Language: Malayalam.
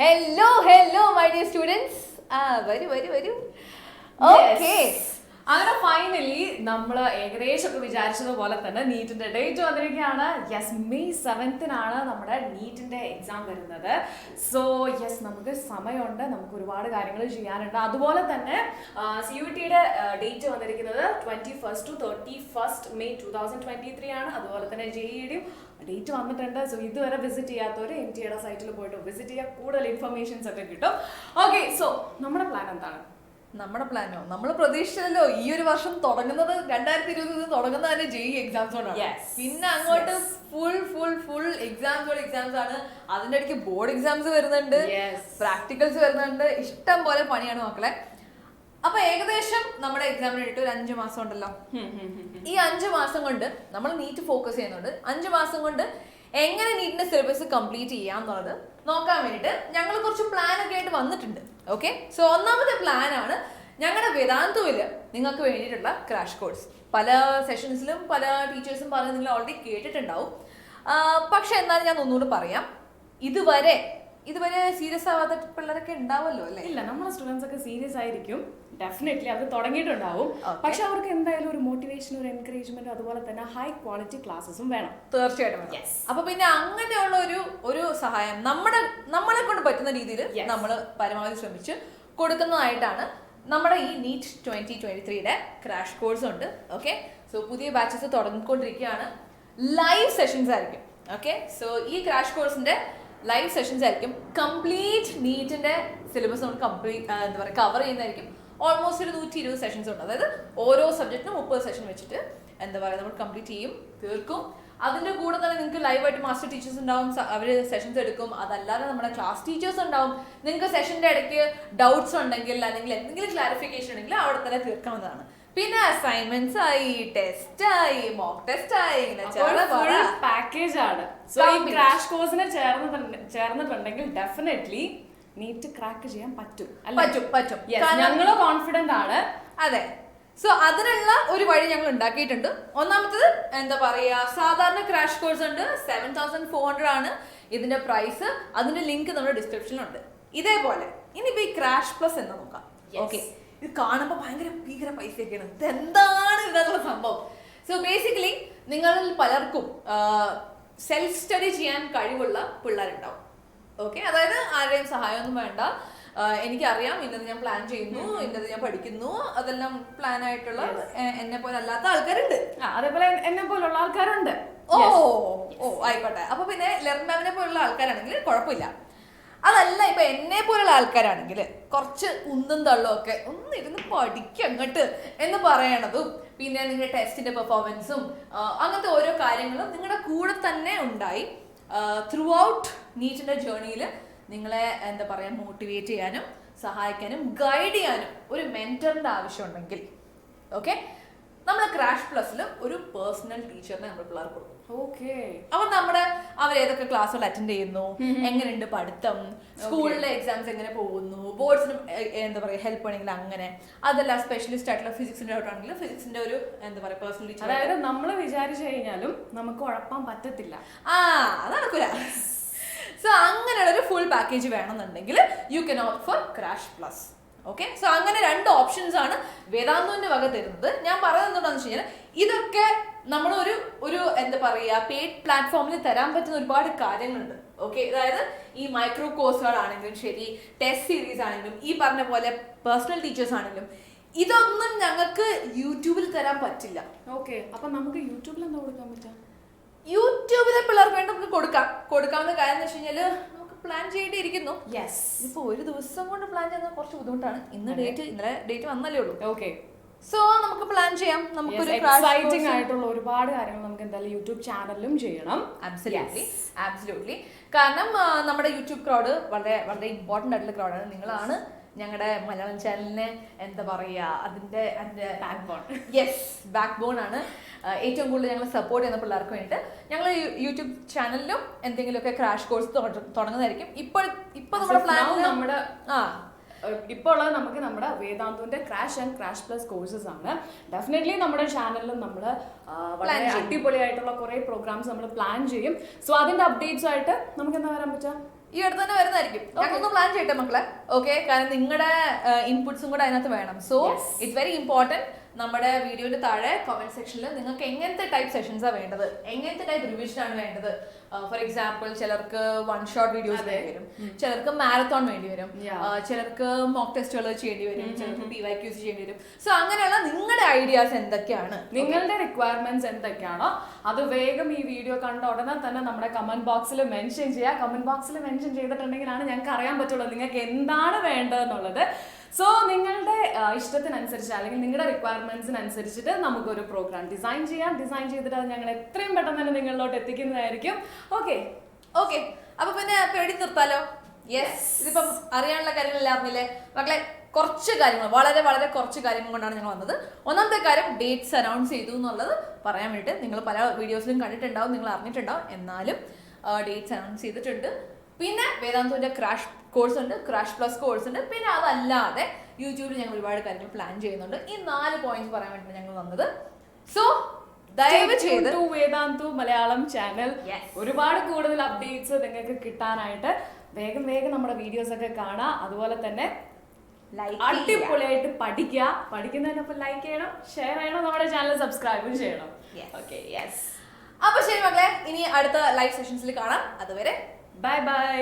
Hello, my dear students. Varu. Okay. അങ്ങനെ ഫൈനലി നമ്മൾ ഏകദേശമൊക്കെ വിചാരിച്ചതുപോലെ തന്നെ നീറ്റിന്റെ ഡേറ്റ് വന്നിരിക്കുകയാണ്. യെസ്, May 7th നമ്മുടെ നീറ്റിന്റെ എക്സാം വരുന്നത്. സോ യെസ്, നമുക്ക് സമയമുണ്ട്, നമുക്ക് ഒരുപാട് കാര്യങ്ങൾ ചെയ്യാനുണ്ട്. അതുപോലെ തന്നെ CUET-യുടെ ഡേറ്റ് വന്നിരിക്കുന്നത് 21st to 31st May 2023 ആണ്. അതുപോലെ തന്നെ JEE-യുടെയും ഡേറ്റ് വന്നിട്ടുണ്ട്. സോ ഇതുവരെ വിസിറ്റ് ചെയ്യാത്തവർ NTA-യുടെ സൈറ്റിൽ പോയിട്ട് വിസിറ്റ് ചെയ്യുക, കൂടുതൽ ഇൻഫർമേഷൻസ് ഒക്കെ കിട്ടും. ഓക്കെ, സോ നമ്മുടെ പ്ലാൻ എന്താണ്? നമ്മുടെ പ്ലാനോ, നമ്മൾ പ്രതീക്ഷിച്ചല്ലോ ഈ ഒരു വർഷം തുടങ്ങുന്നത് 2020 തുടങ്ങുന്നത് തന്നെ JEE എക്സാംസ് കൊണ്ടാണ്. പിന്നെ അങ്ങോട്ട് ഫുൾ എക്സാംസ് ആണ്. അതിന്റെ ഇടയ്ക്ക് ബോർഡ് എക്സാംസ് വരുന്നുണ്ട്, പ്രാക്ടിക്കൽസ് വരുന്നുണ്ട്, ഇഷ്ടം പോലെ പണിയാണ് മക്കളെ. അപ്പൊ ഏകദേശം നമ്മുടെ എക്സാമിന് വേണ്ടിട്ട് ഒരു 5 മാസം ഉണ്ടല്ലോ. ഈ 5 മാസം കൊണ്ട് നമ്മൾ നീറ്റ് ഫോക്കസ് ചെയ്യുന്നുണ്ട്. 5 മാസം കൊണ്ട് എങ്ങനെ നീറ്റിന്റെ സിലബസ് കംപ്ലീറ്റ് ചെയ്യാം എന്നുള്ളത് നോക്കാൻ വേണ്ടിയിട്ട് ഞങ്ങൾ കുറച്ച് പ്ലാൻ ഒക്കെ ആയിട്ട് വന്നിട്ടുണ്ട്. ഓക്കെ, സോ ഒന്നാമത്തെ പ്ലാൻ ആണ് ഞങ്ങളുടെ വേദാന്തുവിൽ നിങ്ങൾക്ക് വേണ്ടിയിട്ടുള്ള ക്രാഷ് കോഴ്സ്. പല സെഷൻസിലും പല ടീച്ചേഴ്സും പറഞ്ഞ് നിങ്ങൾ ഓൾറെഡി കേട്ടിട്ടുണ്ടാവും. പക്ഷെ എന്നാലും ഞാൻ ഒന്നുകൂടി പറയാം, ഇതുവരെ സീരിയസ് ആവാത്ത പിള്ളേരൊക്കെ ഉണ്ടാവുമല്ലോ അല്ലേ? ഇല്ല, നമ്മുടെ സ്റ്റുഡൻസ് ഒക്കെ സീരിയസ് ആയിരിക്കും, ഡെഫിനറ്റ്ലി അത് തുടങ്ങിയിട്ടുണ്ടാവും. പക്ഷെ അവർക്ക് എന്തായാലും ഒരു മോട്ടിവേഷൻ, ഒരു എൻകറേജ്മെന്റ്, അതുപോലെ തന്നെ ഹൈ ക്വാളിറ്റി ക്ലാസ്സസും വേണം. തീർച്ചയായിട്ടും. അപ്പൊ പിന്നെ അങ്ങനെയുള്ള ഒരു സഹായം നമ്മളെ കൊണ്ട് പറ്റുന്ന രീതിയിൽ നമ്മൾ പരമാവധി ശ്രമിച്ച് കൊടുക്കുന്നതായിട്ടാണ് നമ്മുടെ ഈ നീറ്റ് 2023-യുടെ ക്രാഷ് കോഴ്സ് ഉണ്ട്. ഓക്കെ, സോ പുതിയ ബാച്ചസ് തുടങ്ങിക്കൊണ്ടിരിക്കുകയാണ്. ലൈവ് സെഷൻസ് ആയിരിക്കും. ഓക്കെ, സോ ഈ ക്രാഷ് കോഴ്സിന്റെ ലൈവ് സെഷൻസ് ആയിരിക്കും. കംപ്ലീറ്റ് നീറ്റിന്റെ സിലബസ് നമ്മൾ കവർ ചെയ്യുന്നതായിരിക്കും. ഓൾമോസ്റ്റ് ഒരു 120 സെഷൻസ് ഉണ്ട്. അതായത് ഓരോ സബ്ജക്റ്റിനും 30 സെഷൻ വെച്ചിട്ട് നമ്മൾ കംപ്ലീറ്റ് ചെയ്യും, തീർക്കും. അതിന്റെ കൂടെ തന്നെ നിങ്ങൾക്ക് ലൈവായിട്ട് മാസ്റ്റർ ടീച്ചേഴ്സ് ഉണ്ടാവും, അവർ സെഷൻസ് എടുക്കും. അതല്ലാതെ നമ്മുടെ ക്ലാസ് ടീച്ചേഴ്സ് ഉണ്ടാവും. നിങ്ങൾക്ക് സെഷന്റെ ഇടയ്ക്ക് ഡൗട്ട്സ് ഉണ്ടെങ്കിൽ അല്ലെങ്കിൽ എന്തെങ്കിലും ക്ലാരിഫിക്കേഷൻ ഉണ്ടെങ്കിൽ അവിടെ തന്നെ തീർക്കാവുന്നതാണ്. പിന്നെ അസൈൻമെന്റ്സ് ആയി, ടെസ്റ്റ് ആയി, മോക്ക് ടെസ്റ്റ് ആയി, പാക്കേജ് ആണ്. സോ ഈ ക്രാഷ് കോഴ്സിന് ചേർന്നിട്ടുണ്ടെങ്കിൽ ഡെഫിനറ്റ്ലി നീറ്റ് ക്രാക്ക് ചെയ്യാൻ പറ്റും. ഞങ്ങൾ കോൺഫിഡന്റ് ആണ്. അതെ, സോ അതിനുള്ള ഒരു വഴി ഞങ്ങൾ ഉണ്ടാക്കിയിട്ടുണ്ട്. ഒന്നാമത്തത് സാധാരണ ക്രാഷ് കോഴ്സ് ഉണ്ട്, 7400 ആണ് ഇതിന്റെ പ്രൈസ്. അതിന്റെ ലിങ്ക് നമ്മുടെ ഡിസ്ക്രിപ്ഷനിലുണ്ട്. ഇതേപോലെ ഇനിയിപ്പോ ഈ ക്രാഷ് പ്ലസ് എന്ന് നോക്കാം. ഓക്കെ, ഇത് കാണുമ്പോൾ ഭീകര പൈസയൊക്കെയാണ്. ഇതെന്താണ് ഇതിനുള്ള സംഭവം? സോ ബേസിക്കലി നിങ്ങളിൽ പലർക്കും സെൽഫ് സ്റ്റഡി ചെയ്യാൻ കഴിവുള്ള പിള്ളേരുണ്ടാവും. ഓക്കെ, അതായത് ആരുടെയും സഹായമൊന്നും വേണ്ട. എനിക്കറിയാം, ഇന്നത് ഞാൻ പ്ലാൻ ചെയ്യുന്നു, ഇന്നത് ഞാൻ പഠിക്കുന്നു, അതെല്ലാം പ്ലാൻ ആയിട്ടുള്ള എന്നെ പോലെ അല്ലാത്ത ആൾക്കാരുണ്ട്. അതേപോലെ എന്നെ പോലുള്ള ആൾക്കാരുണ്ട്. ആയിക്കോട്ടെ. അപ്പൊ പിന്നെ ലെറിൻ മാമിനെ പോലുള്ള ആൾക്കാരാണെങ്കിൽ കുഴപ്പമില്ല. അതല്ല, ഇപ്പൊ എന്നെ പോലുള്ള ആൾക്കാരാണെങ്കിൽ കുറച്ച് ഉന്തും തള്ളും ഒക്കെ ഒന്ന് ഇരുന്ന് പഠിക്കും അങ്ങോട്ട് എന്ന് പറയണതും, പിന്നെ നിങ്ങളുടെ ടെസ്റ്റിന്റെ പെർഫോമൻസും അങ്ങനത്തെ ഓരോ കാര്യങ്ങളും നിങ്ങളുടെ കൂടെ തന്നെ ഉണ്ടായി ത്രൂ ഔട്ട് നീറ്റിന്റെ ജേർണിയിൽ നിങ്ങളെ മോട്ടിവേറ്റ് ചെയ്യാനും സഹായിക്കാനും ഗൈഡ് ചെയ്യാനും ഒരു മെന്ററിന്റെ ആവശ്യമുണ്ടെങ്കിൽ ഓക്കെ, നമ്മൾ ക്രാഷ് പ്ലസിൽ ഒരു പേഴ്സണൽ ടീച്ചറിനെ നമ്മൾ പിള്ളേർക്ക് കൊടുക്കും. ഓക്കെ, അപ്പൊ അവരേതൊക്കെ ക്ലാസ്സുകൾ അറ്റൻഡ് ചെയ്യുന്നു, എങ്ങനെയുണ്ട് പഠിത്തം, സ്കൂളിലെ എക്സാംസ് എങ്ങനെ പോകുന്നു, ബോർഡ്സിന് ഹെൽപ്പ് വേണമെങ്കിൽ അങ്ങനെ, അതല്ല സ്പെഷ്യലിസ്റ്റ് ആയിട്ടുള്ള ഫിസിക്സിന്റെ ആണെങ്കിൽ ഫിസിക്സിന്റെ ഒരു പേഴ്സണൽ ടീച്ചർ. അതായത് നമ്മൾ വിചാരിച്ചു കഴിഞ്ഞാലും നമുക്ക് ഉഴപ്പാൻ പറ്റത്തില്ല. അത് നടക്കൂല. സോ അങ്ങനെയുള്ള ഒരു ഫുൾ പാക്കേജ് വേണമെന്നുണ്ടെങ്കിൽ you can opt for crash plus. Okay, so അങ്ങനെ 2 ഓപ്ഷൻസ് ആണ് വേദാന്തുവിന്റെ വക തരുന്നത്. ഞാൻ പറയുന്നത് എന്താണെന്ന് വെച്ച് കഴിഞ്ഞാൽ ഇതൊക്കെ നമ്മളൊരു പെയ്ഡ് പ്ലാറ്റ്ഫോമിൽ തരാൻ പറ്റുന്ന ഒരുപാട് കാര്യങ്ങളുണ്ട്. ഓക്കെ, അതായത് ഈ മൈക്രോ കോഴ്സുകളാണെങ്കിലും ശരി, ടെസ്റ്റ് സീരീസ് ആണെങ്കിലും, ഈ പറഞ്ഞ പോലെ പേഴ്സണൽ ടീച്ചേഴ്സ് ആണെങ്കിലും, ഇതൊന്നും ഞങ്ങൾക്ക് യൂട്യൂബിൽ തരാൻ പറ്റില്ല. ഓക്കെ, അപ്പൊ നമുക്ക് യൂട്യൂബിൽ എന്താ കൊടുക്കാൻ പറ്റാ? യൂട്യൂബിലെ പിള്ളേർക്ക് വേണ്ടി നമുക്ക് കൊടുക്കാവുന്ന കാര്യം എന്ന് വെച്ച് കഴിഞ്ഞാൽ പ്ലാൻ ചെയ്തിരിക്കുന്നു. ഇപ്പൊ ഒരു ദിവസം കൊണ്ട് പ്ലാൻ ചെയ്യുന്നത് കുറച്ച് ബുദ്ധിമുട്ടാണ്. ഇന്നലെ ഡേറ്റ് വന്നല്ലേ ഉള്ളൂ. ഓക്കെ, സോ നമുക്ക് പ്ലാൻ ചെയ്യാം. നമുക്കൊരു എക്സൈറ്റിംഗ് ആയിട്ടുള്ള ഒരുപാട് കാര്യങ്ങൾ നമുക്ക് എന്തായാലും യൂട്യൂബ് ചാനലിലും ചെയ്യണം. ആബ്സല്യൂട്ട്ലി. കാരണം നമ്മുടെ യൂട്യൂബ് ക്രൗഡ് വളരെ ഇമ്പോർട്ടന്റ് ആയിട്ടുള്ള ക്രൗഡാണ്. നിങ്ങളാണ് ഞങ്ങളുടെ മലയാളം ചാനലിനെ അതിന്റെ ബാക്ക് ബോൺ ആണ്. ഏറ്റവും കൂടുതൽ ഞങ്ങൾ സപ്പോർട്ട് ചെയ്യുന്ന പിള്ളേർക്ക് വേണ്ടിയിട്ട് ഞങ്ങൾ യൂട്യൂബ് ചാനലിലും എന്തെങ്കിലുമൊക്കെ ക്രാഷ് കോഴ്സ് തുടങ്ങുന്നതായിരിക്കും. ഇപ്പൊ നമ്മുടെ പ്ലാൻ ഇപ്പോൾ ഉള്ളത് നമ്മുടെ വേദാന്തുവിന്റെ crash and crash plus courses ആണ്. ഡെഫിനറ്റ്ലി നമ്മുടെ ചാനലിലും നമ്മൾ വളരെ അടിപൊളിയായിട്ടുള്ള കുറെ പ്രോഗ്രാംസ് നമ്മൾ പ്ലാൻ ചെയ്യും. സോ അതിന്റെ അപ്ഡേറ്റ്സ് ആയിട്ട് നമുക്ക് എന്താ വരാൻ പറ്റുക? ഈ അടുത്ത് തന്നെ വരുന്നതായിരിക്കും. ഞങ്ങളൊന്ന് പ്ലാൻ ചെയ്യട്ടെ മക്കളെ. ഓക്കെ, കാരണം നിങ്ങളുടെ ഇൻപുട്സും കൂടെ അതിനകത്ത് വേണം. So it's very important. നമ്മുടെ വീഡിയോയുടെ താഴെ കമന്റ് സെക്ഷനിൽ നിങ്ങൾക്ക് എങ്ങനത്തെ ടൈപ്പ് സെഷൻസാണ് വേണ്ടത്, എങ്ങനത്തെ ടൈപ്പ് റിവിഷൻ ആണ് വേണ്ടത്. ഫോർ എക്സാമ്പിൾ ചിലർക്ക് വൺ ഷോട്ട് വീഡിയോസ് വേണ്ടി വരും, ചിലർക്ക് മാരത്തോൺ വേണ്ടി വരും, ചിലർക്ക് മോക്ക് ടെസ്റ്റുകൾ ചെയ്യേണ്ടി വരും, ചിലർക്ക് PYQs ചെയ്യേണ്ടി വരും. സോ അങ്ങനെയുള്ള നിങ്ങളുടെ ഐഡിയാസ് എന്തൊക്കെയാണ്, നിങ്ങളുടെ റിക്വയർമെന്റ്സ് എന്തൊക്കെയാണോ അത് വേഗം ഈ വീഡിയോ കണ്ട ഉടനെ തന്നെ നമ്മുടെ കമന്റ് ബോക്സിൽ മെൻഷൻ ചെയ്യുക. കമന്റ് ബോക്സിൽ മെൻഷൻ ചെയ്തിട്ടുണ്ടെങ്കിലാണ് ഞങ്ങൾക്ക് അറിയാൻ പറ്റുള്ളൂ നിങ്ങൾക്ക് എന്താണ് വേണ്ടതെന്നുള്ളത്. സോ നിങ്ങളുടെ ഇഷ്ടത്തിനനുസരിച്ച് അല്ലെങ്കിൽ നിങ്ങളുടെ റിക്വയർമെന്റ്സിനനുസരിച്ചിട്ട് നമുക്കൊരു പ്രോഗ്രാം ഡിസൈൻ ചെയ്യാം. ഡിസൈൻ ചെയ്തിട്ട് അത് ഞങ്ങൾ എത്രയും പെട്ടെന്ന് തന്നെ നിങ്ങളിലോട്ട് എത്തിക്കുന്നതായിരിക്കും. ഓക്കെ ഓക്കെ, അപ്പൊ പിന്നെ പേടി നിർത്താലോ. യെസ്, ഇതിപ്പം അറിയാനുള്ള കാര്യങ്ങളെല്ലാം അറിഞ്ഞില്ലേ മക്കളെ? കുറച്ച് കാര്യങ്ങൾ, വളരെ വളരെ കുറച്ച് കാര്യങ്ങൾ കൊണ്ടാണ് ഞങ്ങൾ വന്നത്. ഒന്നാമത്തെ കാര്യം ഡേറ്റ്സ് അനൗൺസ് ചെയ്തു എന്നുള്ളത് പറയാൻ വേണ്ടിയിട്ട്. നിങ്ങൾ പല വീഡിയോസിലും കണ്ടിട്ടുണ്ടാവും, നിങ്ങൾ അറിഞ്ഞിട്ടുണ്ടാവും, എന്നാലും ഡേറ്റ്സ് അനൗൺസ് ചെയ്തിട്ടുണ്ട്. പിന്നെ വേദാന്തുവിന്റെ ക്രാഷ് കോഴ്സ് ഉണ്ട്, ക്രാഷ് പ്ലസ് കോഴ്സ് ഉണ്ട്. പിന്നെ അതല്ലാതെ യൂട്യൂബിൽ ഞങ്ങൾ ഒരുപാട് കാര്യങ്ങൾ പ്ലാൻ ചെയ്യുന്നുണ്ട്. ഈ 4 പോയിന്റ്സ് പറയാൻ വേണ്ടി ഞങ്ങൾ വന്നത്. സോ ദയവ് ചെയ്ത് വേദാന്തു മലയാളം ചാനൽ ഒരുപാട് കൂടുതൽ അപ്ഡേറ്റ്സ് നിങ്ങൾക്ക് കിട്ടാനായിട്ട് വേഗം വേഗം നമ്മുടെ വീഡിയോസ് ഒക്കെ കാണാം. അതുപോലെ തന്നെ അടിപൊളിയായിട്ട് പഠിക്കുക. പഠിക്കുന്നതിനൊപ്പം ലൈക്ക് ചെയ്യണം, ഷെയർ ചെയ്യണം, നമ്മുടെ ചാനൽ സബ്സ്ക്രൈബും ചെയ്യണം. Okay, yes. അപ്പൊ ശരി മക്കളെ, ഇനി അടുത്ത ലൈവ് സെഷൻസിൽ കാണാം. അതുവരെ ബൈ ബൈ.